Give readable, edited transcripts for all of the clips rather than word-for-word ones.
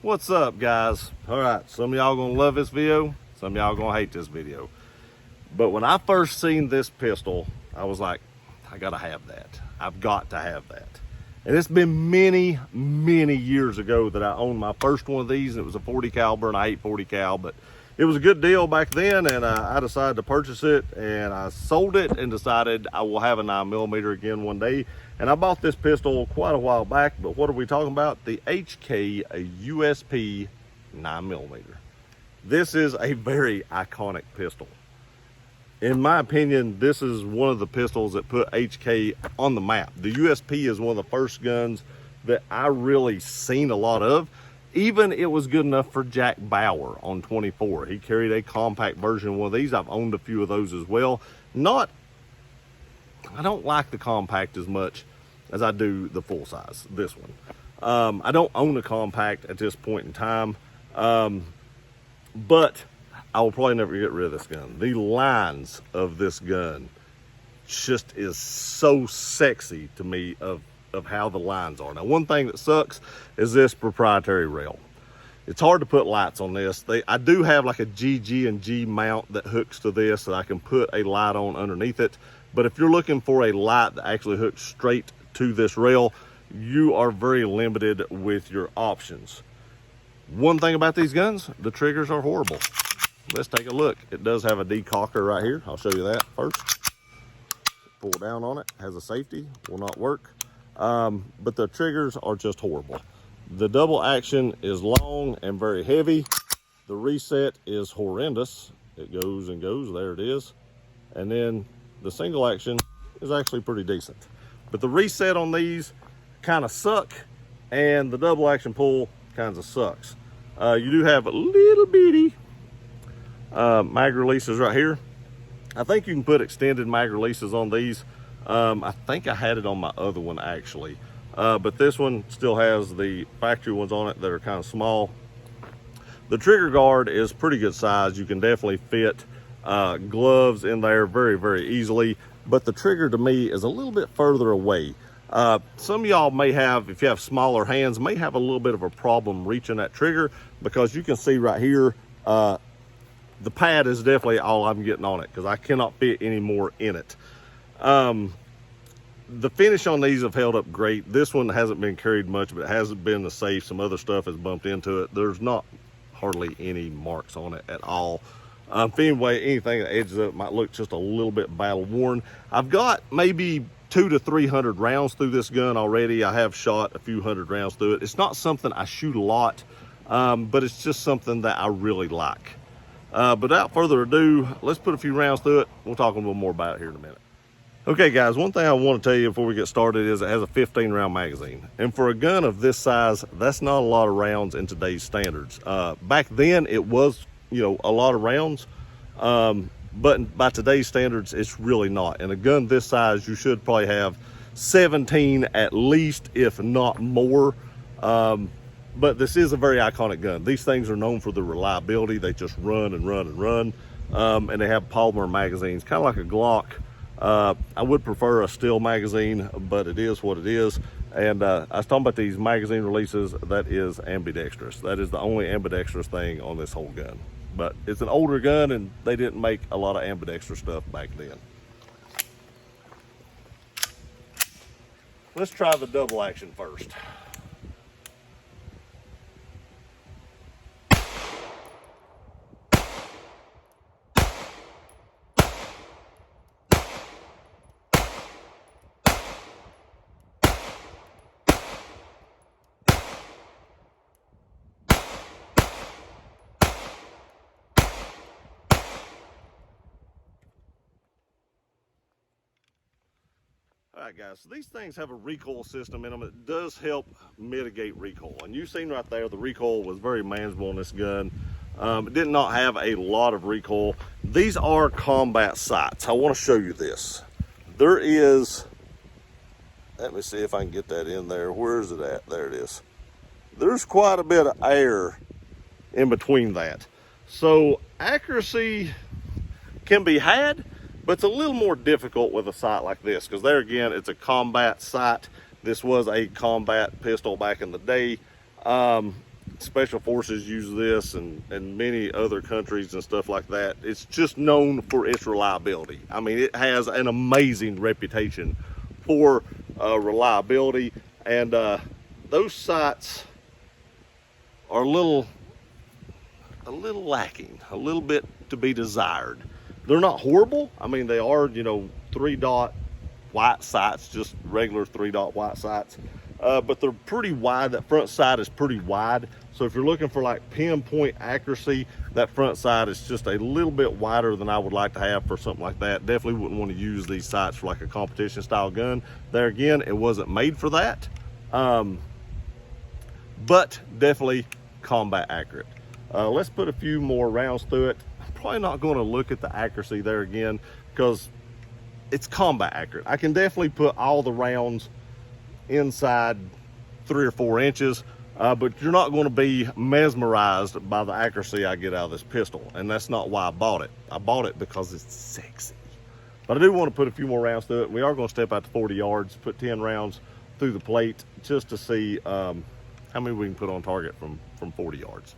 What's up, guys? All right, some of y'all gonna love this video, some of y'all gonna hate this video. But when I first seen this pistol, I was like, I gotta have that. I've got to have that. And it's been many, many years ago that I owned my first one of these. It was a 40 caliber, and I hate 40 cal, but it was a good deal back then, and I decided to purchase it, and I sold it and decided I will have a 9mm again one day. And I bought this pistol quite a while back, but what are we talking about? The HK USP 9mm. This is a very iconic pistol. In my opinion, this is one of the pistols that put HK on the map. The USP is one of the first guns that I really seen a lot of. Even it was good enough for Jack Bauer on 24. He carried a compact version of one of these. I've owned a few of those as well. I don't like the compact as much as I do the full size, this one. I don't own a compact at this point in time, but I will probably never get rid of this gun. The lines of this gun just is so sexy to me of how the lines are. Now, one thing that sucks is this proprietary rail. It's hard to put lights on this. I do have like a GG and G mount that hooks to this that I can put a light on underneath it. But if you're looking for a light that actually hooks straight to this rail, you are very limited with your options. One thing about these guns, the triggers are horrible. Let's take a look. It does have a decocker right here. I'll show you that first. Pull down on it, has a safety, will not work. But the triggers are just horrible. The double action is long and very heavy. The reset is horrendous. It goes and goes, there it is. And then the single action is actually pretty decent. But the reset on these kind of suck, and the double action pull kind of sucks. You do have a little bitty mag releases right here. I think you can put extended mag releases on these. I think I had it on my other one actually, but this one still has the factory ones on it that are kind of small. The trigger guard is pretty good size. You can definitely fit gloves in there very, very easily, but the trigger to me is a little bit further away. Some of y'all may have, if you have smaller hands, may have a little bit of a problem reaching that trigger, because you can see right here, the pad is definitely all I'm getting on it because I cannot fit any more in it. The finish on these have held up great. This one hasn't been carried much, but it hasn't been the safe. Some other stuff has bumped into it. There's not hardly any marks on it at all. Anyway, anything that edges up might look just a little bit battle worn. I've got maybe 200 to 300 rounds through this gun already. I have shot a few hundred rounds through it. It's not something I shoot a lot, but it's just something that I really like. But without further ado, let's put a few rounds through it. We'll talk a little more about it here in a minute. Okay guys, one thing I want to tell you before we get started is it has a 15 round magazine. And for a gun of this size, that's not a lot of rounds in today's standards. Back then it was, a lot of rounds, but by today's standards, it's really not. And a gun this size, you should probably have 17 at least, if not more. But this is a very iconic gun. These things are known for the reliability. They just run and run and run. And they have polymer magazines, kind of like a Glock. I would prefer a steel magazine, but it is what it is. And I was talking about these magazine releases. That is ambidextrous. That is the only ambidextrous thing on this whole gun. But it's an older gun, and they didn't make a lot of ambidextrous stuff back then. Let's try the double action first. All right guys, so these things have a recoil system in them. It does help mitigate recoil. And you've seen right there, the recoil was very manageable on this gun. It did not have a lot of recoil. These are combat sights. I want to show you this. There is, let me see if I can get that in there. Where is it at? There it is. There's quite a bit of air in between that. So accuracy can be had, but it's a little more difficult with a sight like this, because there again, it's a combat sight. This was a combat pistol back in the day. special forces use this, and many other countries and stuff like that. It's just known for its reliability. I mean, it has an amazing reputation for reliability, and those sights are a little lacking, a little bit to be desired. They're not horrible. I mean, they are, you know, 3-dot white sights, just regular 3-dot white sights, but they're pretty wide. That front sight is pretty wide, so if you're looking for like pinpoint accuracy, that front sight is just a little bit wider than I would like to have for something like that. Definitely wouldn't want to use these sights for like a competition style gun. There again, it wasn't made for that, but definitely combat accurate. Let's put a few more rounds through it. I'm probably not going to look at the accuracy there again because it's combat accurate. I can definitely put all the rounds inside 3 or 4 inches, but you're not going to be mesmerized by the accuracy I get out of this pistol, and that's not why I bought it. I bought it because it's sexy. But I do want to put a few more rounds through it. We are going to step out to 40 yards, put 10 rounds through the plate just to see how many we can put on target from 40 yards.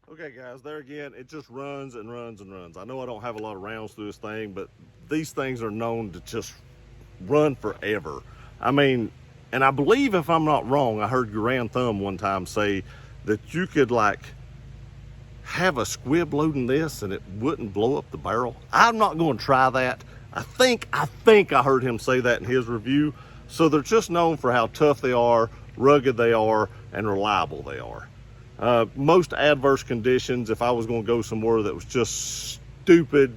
Okay guys, there again, it just runs and runs and runs. I know I don't have a lot of rounds through this thing, but these things are known to just run forever. I mean, and I believe, if I'm not wrong, I heard Grand Thumb one time say that you could like have a squib loading this and it wouldn't blow up the barrel. I'm not going to try that. I think I heard him say that in his review. So they're just known for how tough they are, rugged they are, and reliable they are. Most adverse conditions, if I was going to go somewhere that was just stupid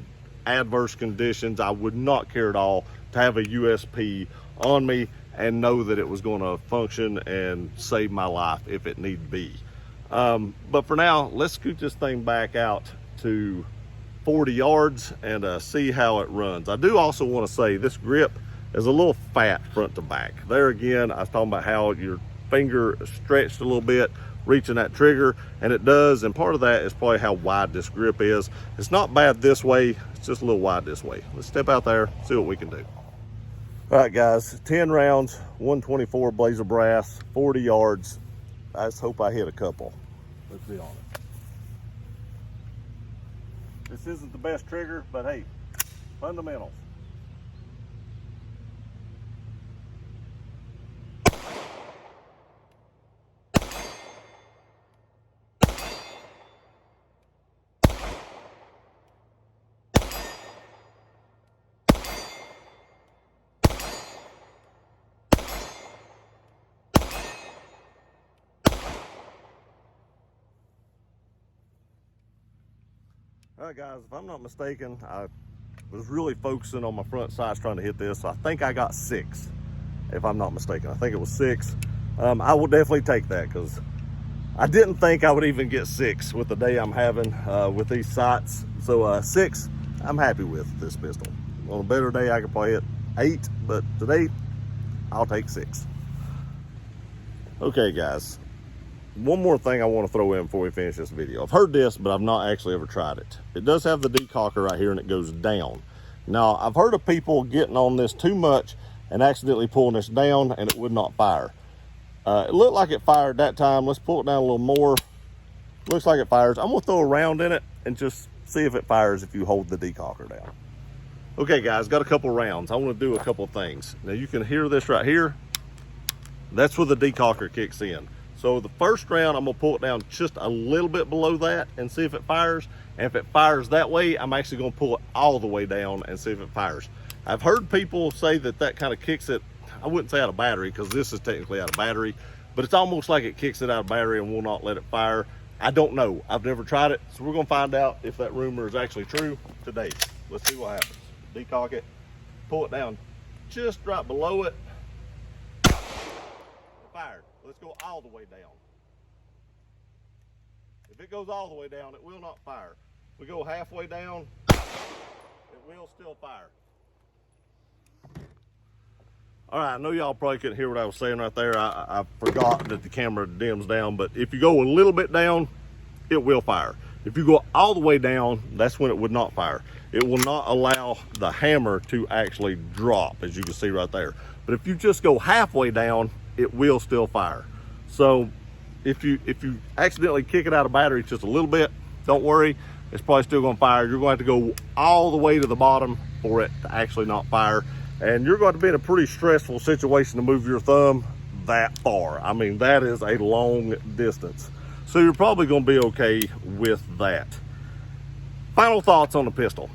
adverse conditions, I would not care at all to have a USP on me and know that it was going to function and save my life if it need be. But for now, let's scoot this thing back out to 40 yards and see how it runs. I do also want to say this grip is a little fat front to back. There again, I was talking about how your finger stretched a little bit reaching that trigger, and it does, and part of that is probably how wide this grip is. It's not bad this way, it's just a little wide this way. Let's step out there, see what we can do. All right guys, 10 rounds, 124 Blazer brass, 40 yards. I just hope I hit a couple. Let's be honest. This isn't the best trigger, but hey, fundamentals. All right guys, if I'm not mistaken, I was really focusing on my front sights trying to hit this. So I think I got 6, if I'm not mistaken. I think it was 6. I will definitely take that because I didn't think I would even get 6 with the day I'm having with these sights. So 6, I'm happy with this pistol. On a better day, I could probably hit 8, but today, I'll take 6. Okay guys, one more thing I want to throw in before we finish this video. I've heard this, but I've not actually ever tried it. It does have the decocker right here and it goes down. Now, I've heard of people getting on this too much and accidentally pulling this down and it would not fire. It looked like it fired that time. Let's pull it down a little more. Looks like it fires. I'm gonna throw a round in it and just see if it fires if you hold the decocker down. Okay guys, got a couple rounds. I want to do a couple of things. Now you can hear this right here. That's where the decocker kicks in. So the first round, I'm gonna pull it down just a little bit below that and see if it fires. And if it fires that way, I'm actually gonna pull it all the way down and see if it fires. I've heard people say that that kind of kicks it, I wouldn't say out of battery because this is technically out of battery, but it's almost like it kicks it out of battery and will not let it fire. I don't know, I've never tried it. So we're gonna find out if that rumor is actually true today. Let's see what happens. Decock it, pull it down just right below it. It fired. Let's go all the way down. If If it goes all the way down, it will not fire. We go halfway down, it will still fire. All right, I know y'all probably couldn't hear what I was saying right there. I forgot that the camera dims down, but if you go a little bit down, it will fire. If you go all the way down, that's when it would not fire. It will not allow the hammer to actually drop, as you can see right there. But if you just go halfway down, it will still fire. So if you accidentally kick it out of battery just a little bit, don't worry, it's probably still gonna fire. You're going to have to go all the way to the bottom for it to actually not fire. And you're going to be in a pretty stressful situation to move your thumb that far. I mean, that is a long distance. So you're probably going to be okay with that. Final thoughts on the pistol.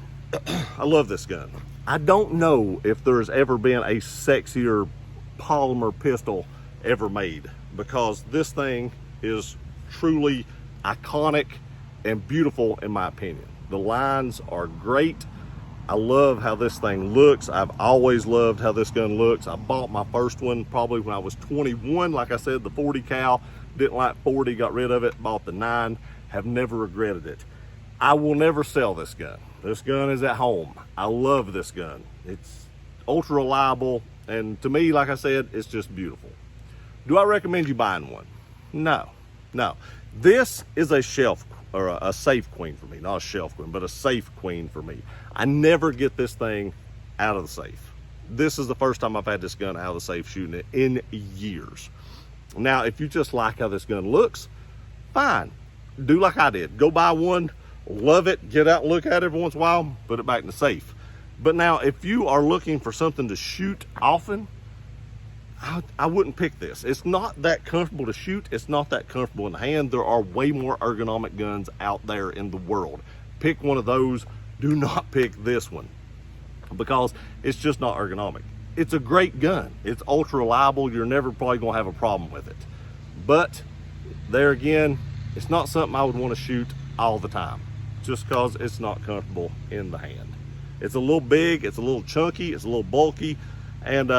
I love this gun. I don't know if there's ever been a sexier polymer pistol ever made, because this thing is truly iconic and beautiful in my opinion. The lines are great. I love how this thing looks. I've always loved how this gun looks. I bought my first one probably when I was 21. Like I said, the 40 cal, didn't like 40, got rid of it, bought the 9, have never regretted it. I will never sell this gun. This gun is at home. I love this gun. It's ultra reliable, and to me, like I said, it's just beautiful. Do I recommend you buying one? No, no. This is a shelf or a safe queen for me, not a shelf queen, but a safe queen for me. I never get this thing out of the safe. This is the first time I've had this gun out of the safe shooting it in years. Now, if you just like how this gun looks, fine. Do like I did. Go buy one, love it, get out and look at it every once in a while, put it back in the safe. But now, if you are looking for something to shoot often, I wouldn't pick this. It's not that comfortable to shoot. It's not that comfortable in the hand. There are way more ergonomic guns out there in the world. Pick one of those. Do not pick this one, because it's just not ergonomic. It's a great gun. It's ultra reliable. You're never probably gonna have a problem with it. But there again, it's not something I would want to shoot all the time, just because it's not comfortable in the hand. It's a little big, it's a little chunky, it's a little bulky, and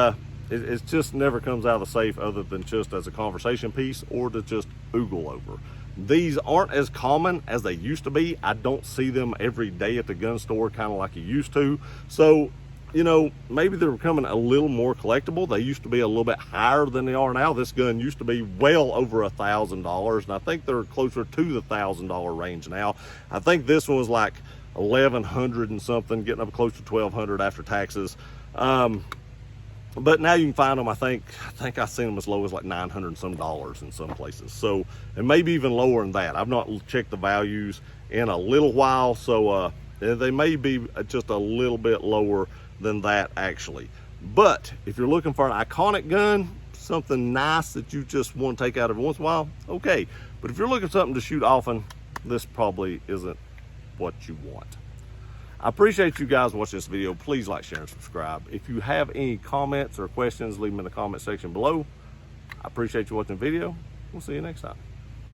it just never comes out of the safe other than just as a conversation piece or to just oogle over. These aren't as common as they used to be. I don't see them every day at the gun store kind of like you used to. So, you know, maybe they're becoming a little more collectible. They used to be a little bit higher than they are now. This gun used to be well over $1,000, and I think they're closer to the $1,000 range now. I think this one was like 1,100 and something, getting up close to 1,200 after taxes. But now you can find them, I think I've seen them as low as like $900 and some in some places. So, and maybe even lower than that. I've not checked the values in a little while, so they may be just a little bit lower than that actually. But if you're looking for an iconic gun, something nice that you just want to take out every once in a while, okay. But if you're looking for something to shoot often, this probably isn't what you want. I appreciate you guys watching this video. Please like, share, and subscribe. If you have any comments or questions, leave them in the comment section below. I appreciate you watching the video. We'll see you next time.